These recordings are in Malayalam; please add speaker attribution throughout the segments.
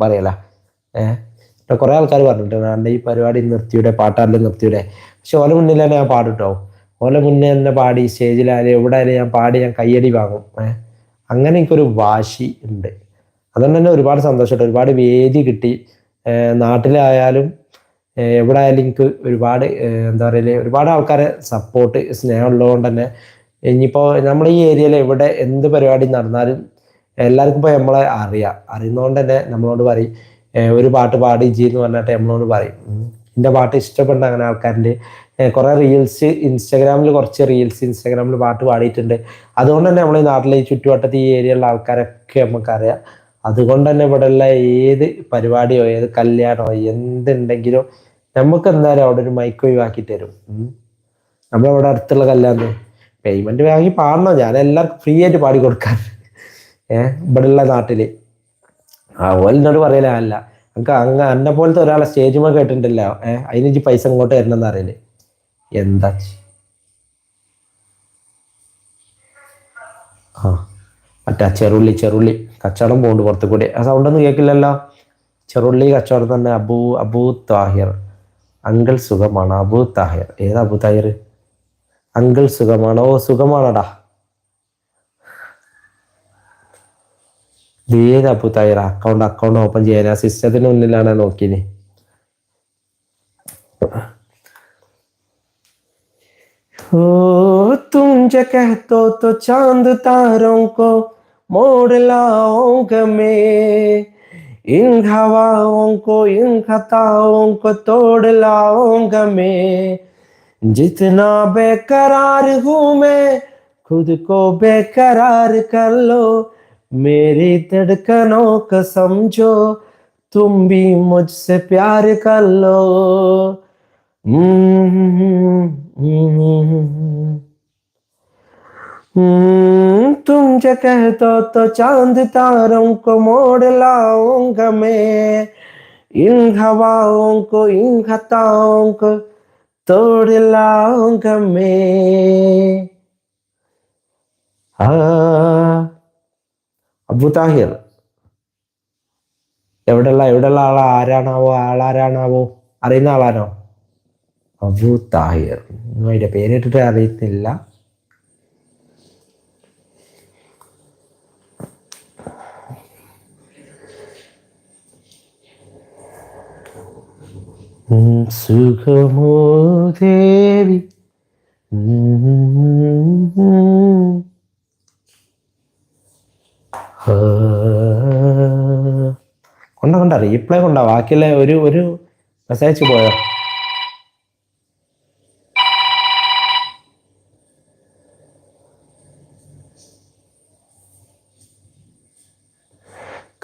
Speaker 1: പറയല. കുറെ ആൾക്കാർ പറഞ്ഞിട്ടുണ്ട് എൻ്റെ ഈ പരിപാടി നിർത്തിയുടെ പാട്ടാലും നിർത്തിയുടെ. പക്ഷെ ഓല മുന്നിൽ തന്നെ ഞാൻ പാടിട്ടോ. ഓല മുന്നേ തന്നെ പാടി സ്റ്റേജിലായാലും എവിടെ ആയാലും ഞാൻ പാടി ഞാൻ കയ്യടി വാങ്ങും. അങ്ങനെ എനിക്കൊരു വാശി ഉണ്ട്. അതുകൊണ്ട് തന്നെ ഒരുപാട് സന്തോഷമുണ്ട്. ഒരുപാട് വേദി കിട്ടി. നാട്ടിലായാലും എവിടെ ആയാലും എനിക്ക് ഒരുപാട് എന്താ പറയല് ഒരുപാട് ആൾക്കാരെ സപ്പോർട്ട് സ്നേഹം ഉള്ളതുകൊണ്ട് തന്നെ ഇനിയിപ്പോൾ നമ്മുടെ ഈ ഏരിയയിൽ എവിടെ എന്ത് പരിപാടി നടന്നാലും എല്ലാവർക്കും ഇപ്പോൾ നമ്മളെ അറിയുന്നതുകൊണ്ട് തന്നെ നമ്മളോട് പറയും ഒരു പാട്ട് പാടി ജി എന്ന് പറഞ്ഞിട്ട് നമ്മളോട് പറയും. എൻ്റെ പാട്ട് ഇഷ്ടപ്പെട്ട അങ്ങനെ ആൾക്കാരുടെ കുറേ റീൽസ് ഇൻസ്റ്റാഗ്രാമിൽ ഇൻസ്റ്റാഗ്രാമിൽ പാട്ട് പാടിയിട്ടുണ്ട്. അതുകൊണ്ട് തന്നെ നമ്മളെ നാട്ടിലെ ഈ ചുറ്റുവട്ടത്ത് ഈ ഏരിയയിലുള്ള ആൾക്കാരൊക്കെ നമുക്കറിയാം. അതുകൊണ്ട് തന്നെ ഇവിടെയുള്ള ഏത് പരിപാടിയോ ഏത് കല്യാണമോ എന്തുണ്ടെങ്കിലും നമുക്ക് എന്തായാലും അവിടെ ഒരു മൈക്ക് ഒഴിവാക്കി തരും. നമ്മളവിടെ അടുത്തുള്ള കല്യാണം പേയ്മെന്റ് വാങ്ങി പാടണം. ഞാൻ എല്ലാവർക്കും ഫ്രീ ആയിട്ട് പാടി കൊടുക്കാൻ ഇവിടെയുള്ള നാട്ടില്. ഓലിനോട് പറയല അല്ല നമുക്ക് അന്നെ പോലത്തെ ഒരാളെ സ്റ്റേജുമേ കേട്ടിട്ടുണ്ടല്ലോ അതിന് പൈസ ഇങ്ങോട്ട് തരണമെന്ന് അറിയില്ലേ. എന്താ മറ്റേ ചെറുള്ളി കച്ചവടം പോകുന്നുണ്ട് പുറത്തു കൂടി. ആ സൗണ്ടൊന്നും കേൾക്കില്ലല്ലോ. ചെറുള്ളി കച്ചവടം തന്നെ. അബൂ താഹിർ അങ്കിൾ സുഖമാണ്. അബൂ താഹിർ ഏതാ അബൂ താഹിർ? അങ്കിൾ സുഖമാണോ? സുഖമാണോടാ. ഏത് അബൂ താഹിർ? അക്കൗണ്ട് ഓപ്പൺ ചെയ്യാൻ ആ സിസ്റ്റത്തിന് മുന്നിലാണ് നോക്കിന്. तुम जो कहते तो चांद तारों को मोड़ लाऊंगा मैं, इन हवाओं को इन खताओं को तोड़ लाऊंगा मैं, जितना बेकरार हूँ मैं खुद को बेकरार कर लो, मेरी धड़कनों को समझो तुम भी मुझसे प्यार कर लो. तुम जो कहते तो चांद तारों को मोड़ लाऊंगा मैं, इन हवाओं को इन खताओं को तोड़ लाऊंगा मैं. അബൂ താഹിർ എവിടെയുള്ള ആളാരാണാവോ അറിയുന്ന ആളാണോ? അബൂ താഹിർ അതിന്റെ പേരിട്ടിട്ട് അറിയത്തില്ല. സുഖമോ ദേവി കൊണ്ട റീപ്ലൈ കൊണ്ടാ. ബാക്കിയുള്ള ഒരു മെസ്സേജ് പോയോ?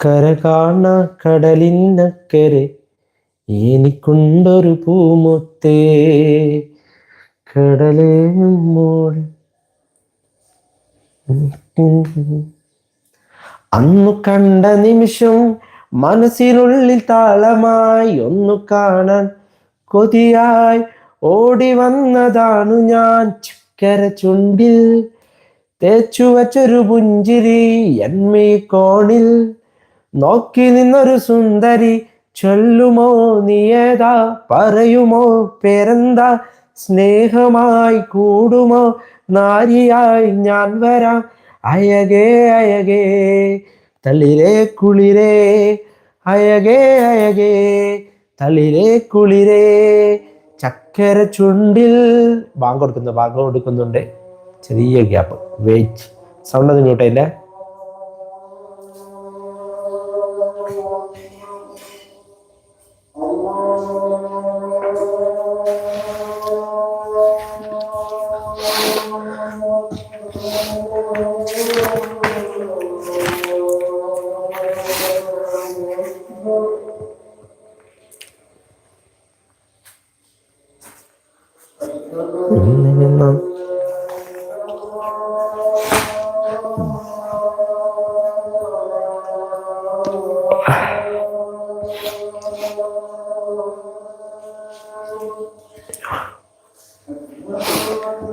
Speaker 1: കര കാണ കടലിനക്കരെ എനിക്കുണ്ടൊരു പൂമുത്തേ കടലേ മോൾ. അന്നു കണ്ട നിമിഷം മനസ്സിനുള്ളിൽ താളമായി ഒന്നു കാണാൻ കൊതിയായി ഓടി വന്നതാണു ഞാൻ. ചക്കര ചുണ്ടിൽ തേച്ചു വച്ചൊരു പുഞ്ചിരി എന്മീ കോണിൽ നോക്കി നിന്നൊരു സുന്ദരി. ചൊല്ലുമോ നീയേതാ പറയുമോ പേരെന്താ, സ്നേഹമായി കൂടുമോ നാരിയായി ഞാൻ വരാം. അയകേ അയകേ തളിരേ കുളിരേ, അയകേ അയകേ തളിരേ കുളിരേ. ചക്കര ചുണ്ടിൽ ബാങ്ക് കൊടുക്കുന്നുണ്ട്. ചെറിയ ഗ്യാപ്പ്. വെയിറ്റ്. സൗണ്ട് ഒന്ന് മ്യൂട്ട് ചെയ്യില്ലേ?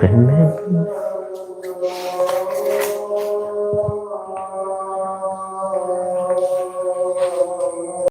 Speaker 1: പെണ്ണെ